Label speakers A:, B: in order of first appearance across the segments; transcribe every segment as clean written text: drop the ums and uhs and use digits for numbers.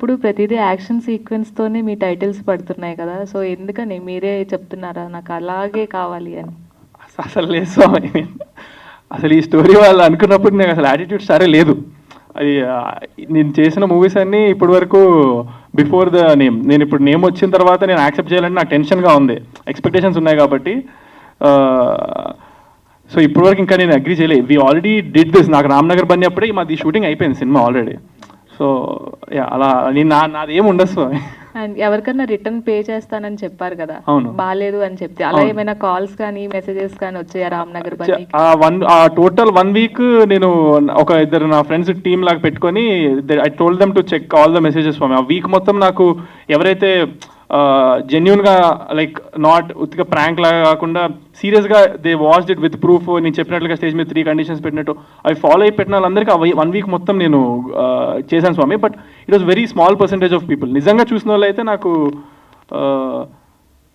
A: ఎప్పుడు ప్రతిదీ యాక్షన్ సీక్వెన్స్‌తోనే మీ టైటిల్స్ పడుతున్నాయి కదా! సో, ఎందుకని మీరే చెప్తున్నారా? నాకు అలాగే కావాలి అని?
B: అసలు లేదు స్వామి. అసలు ఈ స్టోరీ వాళ్ళు అనుకున్నప్పుడు నాకు అసలు యాటిట్యూడ్ సరే లేదు. అది నేను చేసిన మూవీస్ అన్నీ ఇప్పటి వరకు బిఫోర్ ద నేమ్. నేను ఇప్పుడు నేమ్ వచ్చిన తర్వాత నేను యాక్సెప్ట్ చేయాలంటే నాకు టెన్షన్గా ఉంది. ఎక్స్పెక్టేషన్స్ ఉన్నాయి కాబట్టి. సో ఇప్పటివరకు ఇంకా నేను అగ్రీ చేయలేదు. We already did this. నాకు రామ్నగర్ బన్నీ అప్పుడే మాది షూటింగ్ అయిపోయింది సినిమా ఆల్రెడీ. సో అలా నేను నాది ఏమి ఉండదు స్వామి.
A: అండ్ ఎవరికన్నా రిటర్న్ పే చేస్తానని చెప్పారు కదా!
B: అవును.
A: బాలేదు అని చెప్తే. అలా ఏమైనా కాల్స్ కానీ, మెసేజెస్ కానీ వచ్చాయా రామ్‌నగర్ బన్నీకి?
B: టోటల్ 1 వీక్ నేను ఒక ఇద్దరు నా ఫ్రెండ్స్ టీమ్ లాగా పెట్టుకొని I told them to check all the messages for me. ఆ వీక్ మొత్తం నాకు ఎవరైతే జెన్యున్గా లైక్ నాట్ ఉత్తిగా ప్రాంక్ లాగా కాకుండా సీరియస్గా they watched it with proof, నేను చెప్పినట్లుగా స్టేజ్ మీద 3 కండిషన్స్ పెట్టినట్టు అవి ఫాలో అయి పెట్టిన వాళ్ళందరికీ 1 వీక్ మొత్తం నేను చేశాను స్వామి. But it was very small percentage of people. నిజంగా చూసిన వాళ్ళు అయితే నాకు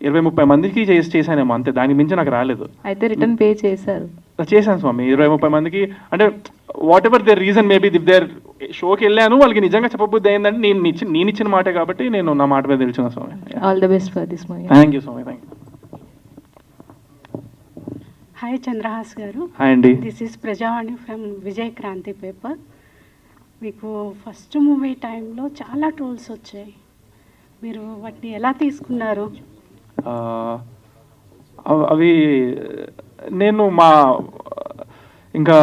B: 20-30 మందికి చేశానేమో అంతే. దానికి మించి నాకు రాలేదు.
A: అయితే రిటర్న్ పే చేశారు?
B: చేశాను స్వామి. 20-30 మందికి. అంటే whatever their reason maybe if there షోకి వెళ్ళాను వాళ్ళకి నిజంగా చెప్పబుద్ధి అయిందంటే నేను ఇచ్చిన మాటే కాబట్టి నేను నా మాట మీద నిల్చున్నా స్వామి.
A: All the best for this movie.
B: Thank you స్వామి. Thank you.
C: Hi Chandrahas garu.
B: Hi అండి.
C: This is Prajavani from Vijay Kranti paper. మీకు ఫస్ట్ మూవీ టైంలో చాలా ట్రోల్స్ వచ్చాయి. మీరు వాటిని ఎలా తీసుకున్నారు?
B: అవి నేను ఇంకా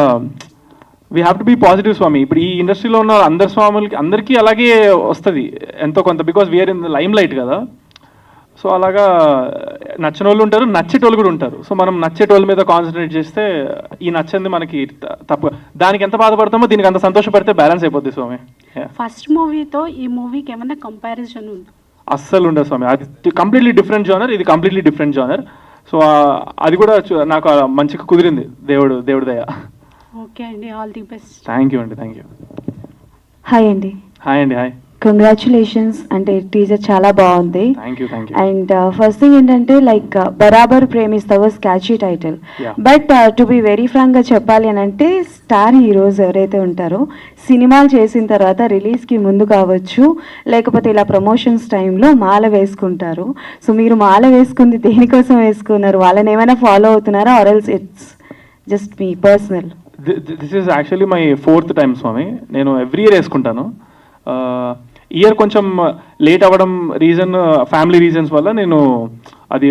B: we have to be positive స్వామి. ఇప్పుడు ఈ ఇండస్ట్రీలో ఉన్న అందరి స్వాములకి అందరికీ అలాగే వస్తుంది ఎంతో కొంత. Because we're in the limelight కదా. సో అలాగా నచ్చని వాళ్ళు ఉంటారు, నచ్చేటోళ్ళు కూడా ఉంటారు. సో మనం నచ్చేటోళ్ళ మీద కాన్సన్ట్రేట్ చేస్తే ఈ నచ్చింది మనకి తప్పు. దానికి ఎంత బాధపడతామో దీనికి అంత సంతోషపడితే బ్యాలెన్స్ అయిపోద్ది స్వామి.
C: ఫస్ట్ మూవీతో ఈ మూవీకి ఏమైనా కంపారిజన్ ఉంది?
B: అస్సలు ఉండదు స్వామి. అది కంప్లీట్లీ డిఫరెంట్ జానర్, ఇది కంప్లీట్లీ డిఫరెంట్ జానర్. సో అది కూడా నాకు మంచిగా కుదిరింది దేవుడి దయ.
C: ఓకే అండి, all the best.
B: Thank you అండి. Thank you.
D: హాయ్ అండి.
B: హాయ్ అండి. హాయ్.
D: కంగ్రాచులేషన్స్. అంటే టీజర్ చాలా బాగుంది.
B: Thank you. Thank you.
D: And first thing ఏంటంటే లైక్ బరాబర్ ప్రేమిస్తావు స్కాచీ title. But to be very ఫ్రాంక్గా చెప్పాలి అని అంటే స్టార్ హీరోస్ ఎవరైతే ఉంటారో సినిమాలు చేసిన తర్వాత రిలీజ్కి ముందు కావచ్చు లేకపోతే ఇలా ప్రమోషన్స్ టైంలో మాల వేసుకుంటారు. సో మీరు మాల వేసుకుంది దేనికోసం వేసుకున్నారు? వాళ్ళని ఏమైనా ఫాలో అవుతున్నారా ఆర్ ఎల్స్ ఇట్స్ జస్ట్ మీ personal?
B: This is actually my 4th time స్వామి. నేను ఎవ్రీ ఇయర్ వేసుకుంటాను. ఇయర్ కొంచెం లేట్ అవ్వడం రీజన్ ఫ్యామిలీ రీజన్స్ వల్ల నేను అది